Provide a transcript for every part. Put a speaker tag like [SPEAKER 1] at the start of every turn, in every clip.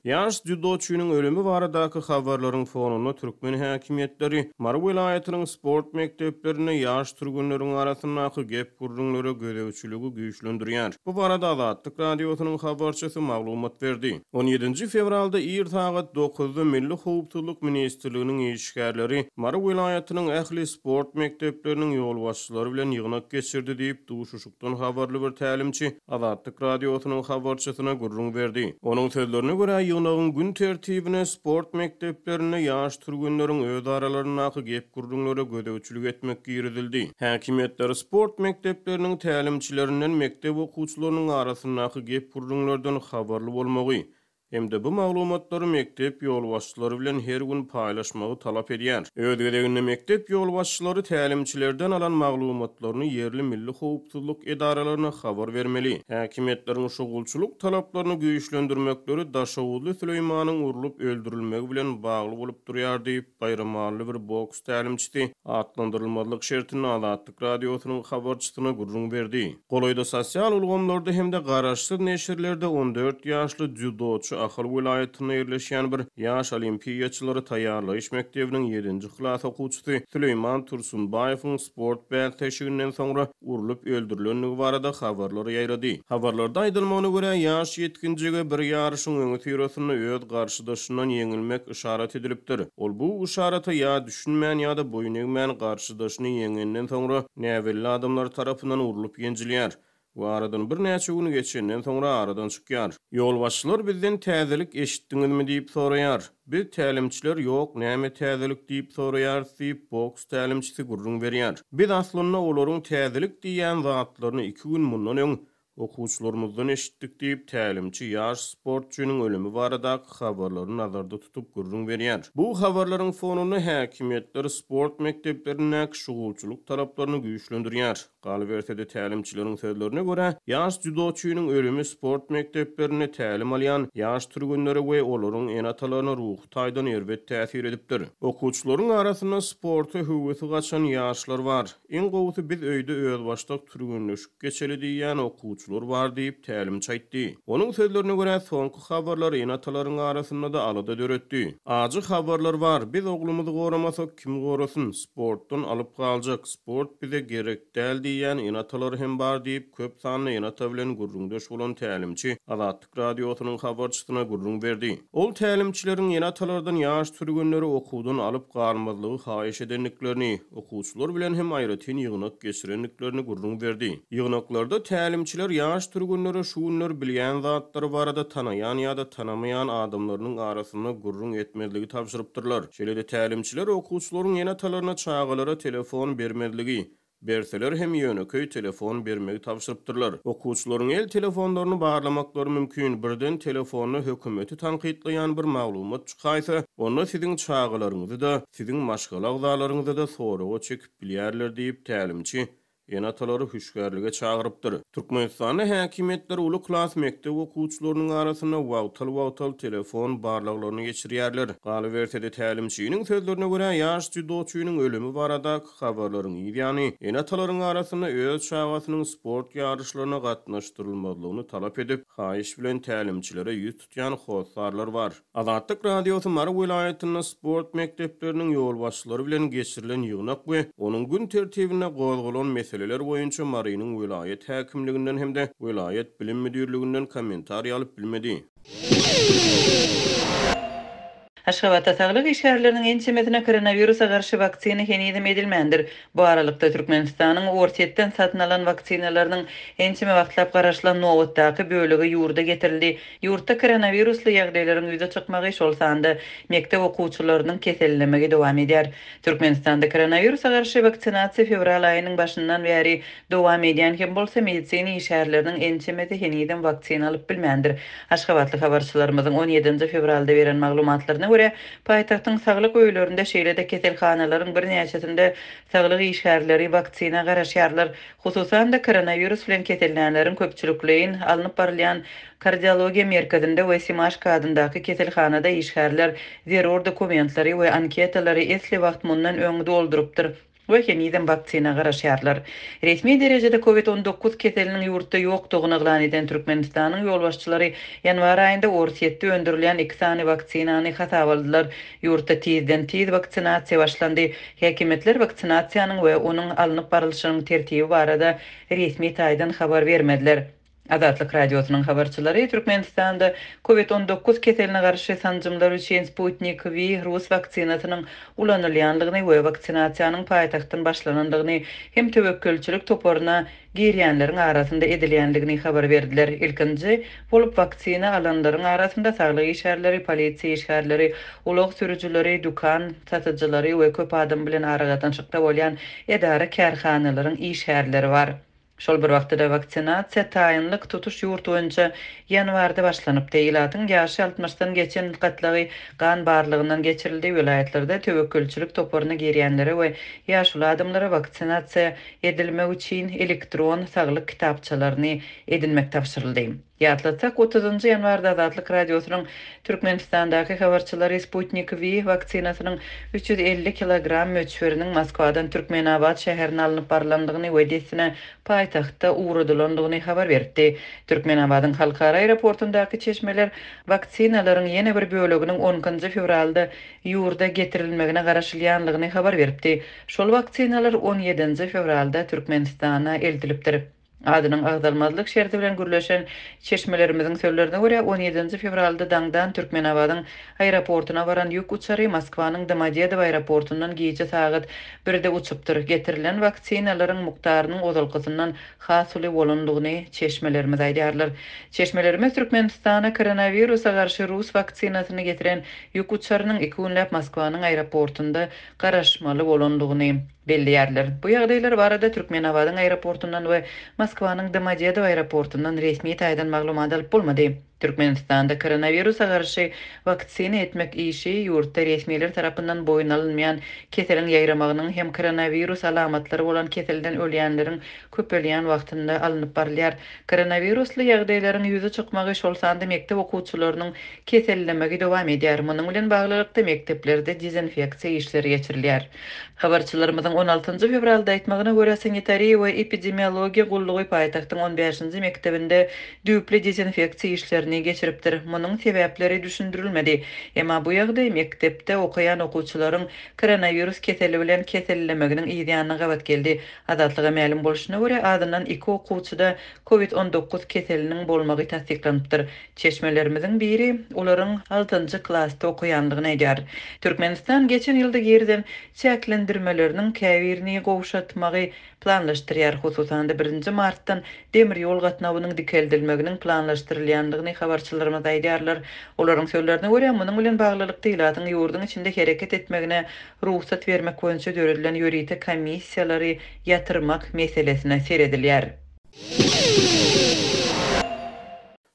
[SPEAKER 1] Ýaş judoçynyň ölümi baradaky habarlaryň fonuna türkmen häkimetleri Mara vilayatynyň sport mekdeplerine ýaş türgünleriň arasyndaky gep gurrunlary gödäwçiligi güýçlendirýär. Bu barada Azatlyk radiosynyň habarçysy maglumat berdi. 17 fevralda ýer saat 9-da Milli Howpsuzlyk Ministrliginiň işgärleri Mara vilayatynyň ähli sport mekdepleriniň ýol başçylary bilen ýygnak geçirdi diýip duşuşukdan habarly bir tälimçi Azatlyk radiosynyň habarçysyna gurrun berdi. Onuň sözlerine görä ýygnagyň gün tertibine sport mekdeplerine ýaş türgünleriň öz aralaryndaky gep gurrunlara gödäwçilik etmek giridildi. Häkimetler sport mekdepleriniň tälimçilerinden mektep okuwçylarynyň arasyndaky gep gurrunlardan habarly bolmagy Hemde bu maglumatlary mektep ýol başçylary bilen her gün paýlaşmagy talap edýär. Ödegine mektep ýol başçylary tälimçilerden alan maglumatlaryny yerli milli howpsuzlyk edaralaryna habar bermeli. Häkimetleriň şugulçuluk talaplaryny güýçlendirmekleri Daşawuly Süleýmanyň urulup öldürilmegi bilen bagly bolup durýar diýip bayramally bir boks tälimçisi atlandyrylmalyk şertini Azatlyk radiosynyň habarçysyna gurrun berdi. Golaýda sosial ulgamlarda hemde garaşsyz neşirlerde 14 ýaşly judoçy Ahal vilayatyna ýerleşýän bir ýaş olimpiýaçylary taýýarlaýyş mektebiniň 7-nji klas okuwçysy Süleyman Tursunbaýewiň sport bägteşiginden soňra urulup öldürilenligi barada habarlar ýaýrady. Habarlarda aýdylmagyna görä ýaş ýetkinjige bir ýarşyň öňe ýöresinde öz garşydaşyndan ýeňilmek işaret edilipdir. Ol bu işarata ýa düşünmän ýa-da boyun eýmän garşydaşyny ýeňenden soňra näwelli adamlar tarapyndan urulup ýenjilýär. Bu aradan bir näçe gün geçenden soňra aradan çykýar. Ýol başçylar bizden täzelik eşitdiňizmi diýip soraýar. Biz tälimçiler ýok, näme täzelik diýip soraýar diýip boks tälimçisi gurrun berýär. Biz aslynda olaryň täzelik diýen zatlaryny 2 gün mundan öň okuwçylarymyzdan eşitdik diýip tälimçi ýaş sportçynyň ölümi barada habarlary nazarda tutup gurrun berýär. Bu habarlaryň fonuna häkimetler sport mekdeplerine şugulçuluk talaplaryny güýçlendirýär. Galbertede tälimçileriň sözlerine görä, ýaş judoçynyň ölümi sport mekdeplerine tälim alýan ýaş türgünleri we olaryň enatalaryna ruh taýdan erbet täsir edipdir. Okuwçylaryň arasynda sporty höwesi gaçan ýaşlar bar. Iň gowsy biz öýde öz başdak türgünleşip geçeli diýen okuwçylar bar diýip tälimçi aýtdy. Onuň sözlerine görä soňky habarlar enatalaryň arasynda da alada döretdi. Ajy habarlar bar. Biz oglumyzy goramasak kim gorasyn? Sportdan alyp galjak. Sport bize gerek däl diýen enatalary hem bar diýip köp sanly enata bilen gurrundaş bolan tälimçi Azatlyk radiosynyň habarçysyna gurrun berdi. Ol tälimçileriň enatalardan ýaş türgünleri okuwdan alyp galmazlygy haýyş edenliklerini, okuwçylar bilen hem aýratyn ýygnak geçirenliklerini gurrun berdi. Ýygnaklarda tälimçiler ýaş türgünleri şu günler bilýän zatlary barada tanaýan ýa-da tanamaýan adamlarynyň arasynda gurrun etmezligi tapşyrypdyrlar. Şeýle-de tälimçiler okuwçylaryň enatalaryna çağalara telefon bermezligi berseler hem ýöneköý telefon bermegi tapşyrypdyrlar. Okuwçylaryň el telefonlaryny barlamaklary mümkin. Birden telefonu hökümeti tanqidlayan bir maglumat çykaýsa, onda siziň çağalaryňyzy da, siziň maşgala agzalaryňyzy da soraga çekip bilýärler diýip tälimçi enatalary hüşgärlige çağırypdyr. Türkmenistanyň häkimetleri uly klas mektep okuwçylarynyň arasynda wagtal telefon barlaklaryny geçirýärler. Galbertede tälimçiniň sözlerine görä ýaş judoçynyň ölümi barada habarlaryň ýani enatalaryň arasynda öz çağasynyň sport ýarışlaryna gatnaşdyrylmalygyny talap edip, haýyş bilen tälimçilere ýüz tutýan howsarlar bar. Azatlyk radiosy Mara vilayatynyň sport mektepleriniň ýol başçylary bilen geçirilen ýygnak we onuň gün tertibine gozgulan meseleler boýunça Marynyň vilayet häkimliginden hemde vilayet bilim müdürliginden kommentariýa alyp bilmedi.
[SPEAKER 2] Aşgabatda saglyk işgärleriniň ençemesine koronawirusa garşy waksina henizem edilmendir. Bu aralykda Türkmenistanyň ortiýetden satyn alan waksinalarynyň ençeme wagtlap garaşylan nowatdaky bölegi ýurda getirildi. Ýurtda koronavirusly ýagdaýlaryň ýüze çykmagy şolsanda mektep okuwçylarynyň kesellemegi dowam edýär. Türkmenistanda koronawirusa garşy vaksinasiýa fevral aýynyň başyndan bäri dowam edýän hem bolsa medisina işgärleriniň ençemesi henizem waksina alyp bilmendir. Aşgabatly habarçylarymyzyň 17 fevralda beren maglumatlaryna Paýtagtyň saglyk öýlerinde şeýle-de keselhanalaryň bir näçesinde saglyk işgärleri waksina garaşýarlar. Hususan da koronavirus bilen kesellenlerin köpçülikliğin alınıp barylýan kardiologiya merkezinde we Simaşka adyndaky keselhanada işgärler zerur dokumentlary we anketalary esli wagt mundan öňe doldurupdyr. we heniden vaktsina garaşýarlar. Resmi derejede COVID-19 keseliniň ýurtda ýokdugyny eglan eden Türkmenistanyň ýolbaşçylary ýanwar aýynda Orsiýetde öndürilen 2 sany vaksinany hasap aldylar. Ýurtda tiz vaksinasiýa başlandy. Häkimetler vaksinasiýanyň we onuň alınıp barylşynyň tertibi barada resmi taýdan habar bermediler. Azatlyk radiosynyň habarçylary Türkmenistanda COVID-19 keseline garşy sanjymlar üçin Sputnik V Rus vaksinasynyň ulanylýanlygyny we vaksinasiýanyň paýtagtdan başlanandygyny hem töwekkülçilik toporuna girýänleriň arasynda edilýändigini habar berdiler. Ilkinji bolup vaksina alanlaryň arasynda saglyk işgärleri, polisiýa işgärleri, ulug sürüjüleri, dukan satyjylary we köp adam bilen aragadançykda bolýan edara kärhanalaryň işgärleri bar. Şol bir wagtda vaksinasiýa taýynlyk tutuş ýurt boýunça ýanwarda başlanyp deýilatyň ýaşy 60-dan geçen gatlagy gan barlygyndan geçirildi. Vilayetlerde töwekkülçilik toporuna girýänlere we ýaşly adamlara vaksinasiýa edilmek üçin elektron saglyk kitapçalaryny edinmek tapşyryldy. Ýatlatsak 30-njy ýanwarda Azatlyk radiosynyň Türkmenistandaky habarçylary Sputnik V vaksinasynyň 350 kilogram möçberiniň Moskwadan Türkmenabad şäherine alınıp barlandygyny we desine paýtagtda uğradylandygyny habar berdi. Türkmenabadyň halkara aeroportundaky çeşmeler vaksinalaryň ýene bir böleginiň 10-njy fevralda ýurda getirilmegine garaşylýanlygyny habar berdi. Şol vaksinalar 17-nji fevralda Türkmenistana eltilipdir. Adynyň agdalmazlyk şerti bilen gürleşen çeşmelerimiziň sözlerine görä 17-nji fevralda daňdan Türkmenabadyň aeroportuna baran ýük uçary Moskwanyň Domodedow aeroportundan gece saat 1-de uçupdyr. Getirilen vaksinalaryň mukdarynyň ozalkysyndan hasyly bolandygyny çeşmelerimiz aýdýarlar. Çeşmelerimiz Türkmenistana koronawirusa garşy Rus vaksinasyny getiren ýük uçarynyň 2 günläp Moskwanyň aeroportunda garaşmaly bolandygyny belliýärler. Bu ýagdaýlar barada Türkmenabadyň aeroportundan we Moskwanyň Domodedow aeroportundan resmi taýdan maglumat alyp bolmady. Türkmenistanda koronawirusa garşy vaksina etmek işi ýurtda resmiler tarapyndan boyun alınmayan keseliň ýaýramagynyň hem koronawirus alamatlary bolan keselden ölýänleriň köpelýän wagtynda alınıp barylýar. Koronawirusly ýagdaýlaryň ýüze çykmagy şol sanda mektep okuwçylarynyň kesellemegi dowam edýär. Munyň bilen baglykda mekteplerde dezinfeksiýa işleri geçirilýär. Habarçylarymyzyň 16-njy fevralda aýtmagyna görä sanitariýa we epidemiologiýa gullugy paýtagtyň 15-nji mektebinde düýpli dezinfeksiýa işlerini geçiripdir. Munyň sebäpleri düşündirilmedi. Emma bu ýagdaý mektepde okuyan okuwçylaryň koronavirus keseli bilen kesellemeginiň ýa-da gabat geldi. Azatlyga ma'lum bolşyna görä adyndan 2 okuwçyda COVID-19 keseliniň bolmagy tasdiklanypdyr. Çeşmelerimiziň biri olaryň 6-njy klassda okuyandygyny aýdýar. Türkmenistan geçen ýylda gerden çäklendirmeleriniň käbirini gowşatmagy planlaşdyrýar. Hususan 1-nji martdan demir ýol gatnawynyň dikeldilmeginiň planlaşdyrylýandygyny habarçylarymyz aýdýarlar. Olaryň sözlerine görä munyň bilen baglykda ýylatyň ýurdun içinde hereket etmegine ruhsat bermek boýunça döredilen ýörite komissiýalary ýatyrmak meselesine seredilýär.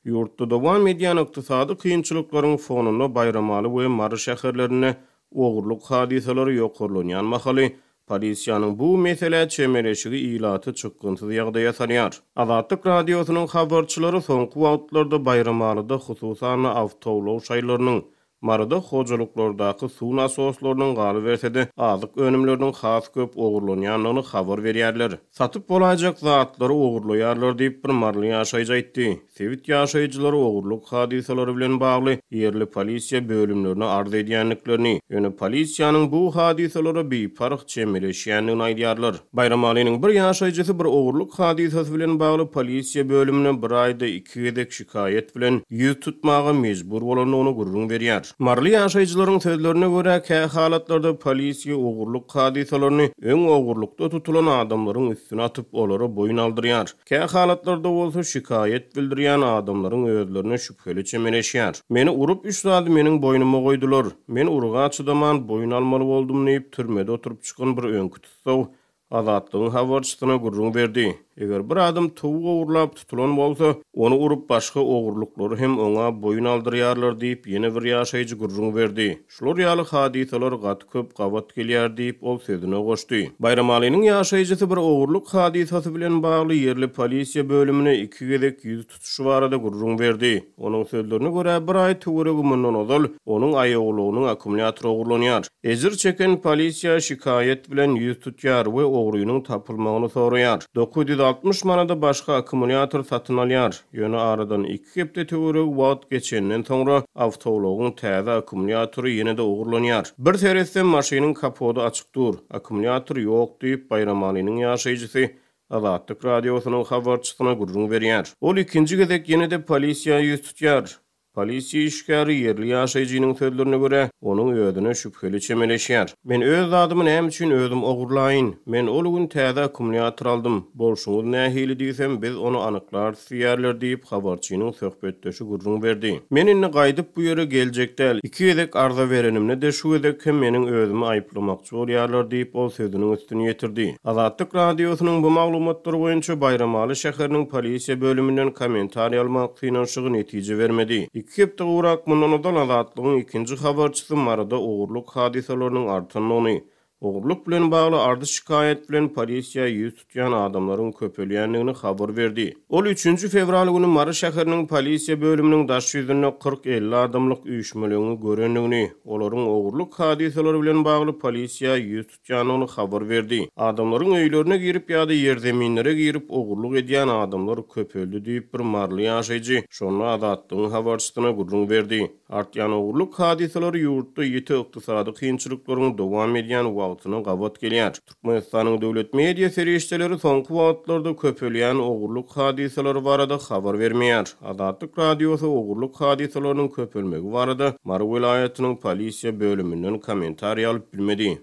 [SPEAKER 1] Ýurtda dowam edýän ykdysady kynçylyklaryň fonuna Bayramaly we Mary şäherlerine ogurluk hadiseleri ýokurlanýan mahaly polisiýanyň bu mesele çemereşigi ilaty çykgynsyz ýagdaýa salýar. Azatlyk radiosynyň habarçylary soňky wagtlarda Bayramalyda hususan awtowlaw şaýlarynyň Marada hojalyklardaky suw nasoslarynyň galy bersede azyk önümleriniň has köp ogurlanýanlygyny habar berýärler. Satyp bolajak zatlary ogurlaýarlar diýip bir marly ýaşaýjy aýtdy. Sewit ýaşaýjylary ogurluk hadiseleri bilen bagly ýerli polisiýa bölümlerini arz edýänliklerini, ýöne polisiýanyň bu hadiselere beýpark çemereşýänligini aýdýarlar. Bayramalynyň bir ýaşaýjysy bir ogurluk hadisesi bilen bagly polisiýa bölümine bir aýda 2 gedek şikayet bilen ýüz tutmagy mejbur bolanlygyny gurrun berýär. Marly ýaşaýjylaryň sözlerine görä, käy halatlarda polisiýa ogurluk hadiselerini öň ogurlukda tutulan adamlaryň üstüne atyp olara boyun aldyrýar. Käy halatlarda bolsa şikayet bildirýän adamlaryň özlerine şüpheli çemereşýär. Meni urup 3 saat meniň boynuma goýdular. Men uruga çydaman boyun almaly boldum diýip türmede oturup çykan bir öňkü tutsaw Azatlygyň habarçysyna gurrun berdi. Eger bir adam tuğ ogurlap tutulan bolsa, onu urup başga ogurlyklary hem oňa boyun aldyrýarlar diýip ýene bir ýaşaýjy gurrun berdi. Şular ýaly hadisalar gat köp gawat gelýär diýip ol sözüne goşdy. Bayramalinyň ýaşaýjysy bir ogurlyk hadisasy bilen bagly ýerli polisiýa bölümine 2 gezek ýüz tutuşy barada gurrun berdi. Onuň sözlerine görä bir ay töweregi mundan ozal onuň aýoglugynyň akkumulýatory ogurlanýar. Ezir çeken polisiýa şikayet bilen ýüz tutýar we ogruýynyň tapylmagyny soraýar. 960 manada başga akkumulýator satyn alýar. Ýöne aradan 2 hepde töwereg wagt geçenden soňra awtologyň täze akkumulýatory ýene-de ogurlanýar. Bir teresden maşynyň kapodu açykdyr. Akkumulýator ýok diýip Bayramalinyň ýaşaýjysy Azatlyk radiosynyň habarçysyna gurrun berýär. Ol ikinji gezek ýene-de polisiýa ýüz tutýar. Polisiýa işgäri ýerli ýaşaýjynyň sözlerine görä, onuň öýdüne şüpheli çemeleşýär. Men öz zadymy näme üçin özüm ogurlaýyn? Men ol gün täze akkumulýator aldym. Bolşuňyz nähili diýsem, biz onu anyklar diýerler diýip habarçynyň söhbetdeşi gurrun berdi. Men inni gaýdyp bu ýere geljekdäl. 2 gezek arza berenimne de şu gezek hem meniň özümi aýplamakçy bolýarlar diýip ol sözüniň üstüne ýetirdi. Azatlyk radiosynyň bu maglumatlary boýunça Bayramaly şäheriniň polisiýa bölümünden kommentariýa almak synanşygy netije bermedi. 2 hepde urak mundan ozal Azatlygyň ikinji habarçysy marada ogurluk hadisalarynyň artanyny, ogurluk bilen bagly ardy şikayet bilen polisiýa ýüz tutýan adamlaryň köpelýänligini habar berdi. Ol 3 fevral güni Mary şäheriniň polisiýa bölüminiň daş ýüzünde 40-50 adamlyk üýşmelegiňi görenligini, olaryň ogurluk hadisalary bilen bagly polisiýa ýüz tutýanyny habar berdi. Adamlaryň öýlerine girip ýa-da ýer zeminlere girip ogurluk edýän adamlar köpeldi diýip bir marly ýaşaýjy şonu Azatlygyň habarçysyna gurrun berdi. Artýan ogurluk hadisalary ýurtda ýeti ykdysady kynçylyklaryň dowam edýän wagtyna gawat gelýär. Türkmenistanyň döwlet media serişçileri soňky wagtlarda köpelýän ogurluk hadisalary barada habar bermeýär. Azatlyk radiosy ogurluk hadisalarynyň köpelmegi barada Mary welaýatynyň polisiýa bölümünden kommentariýa alyp bilmedi.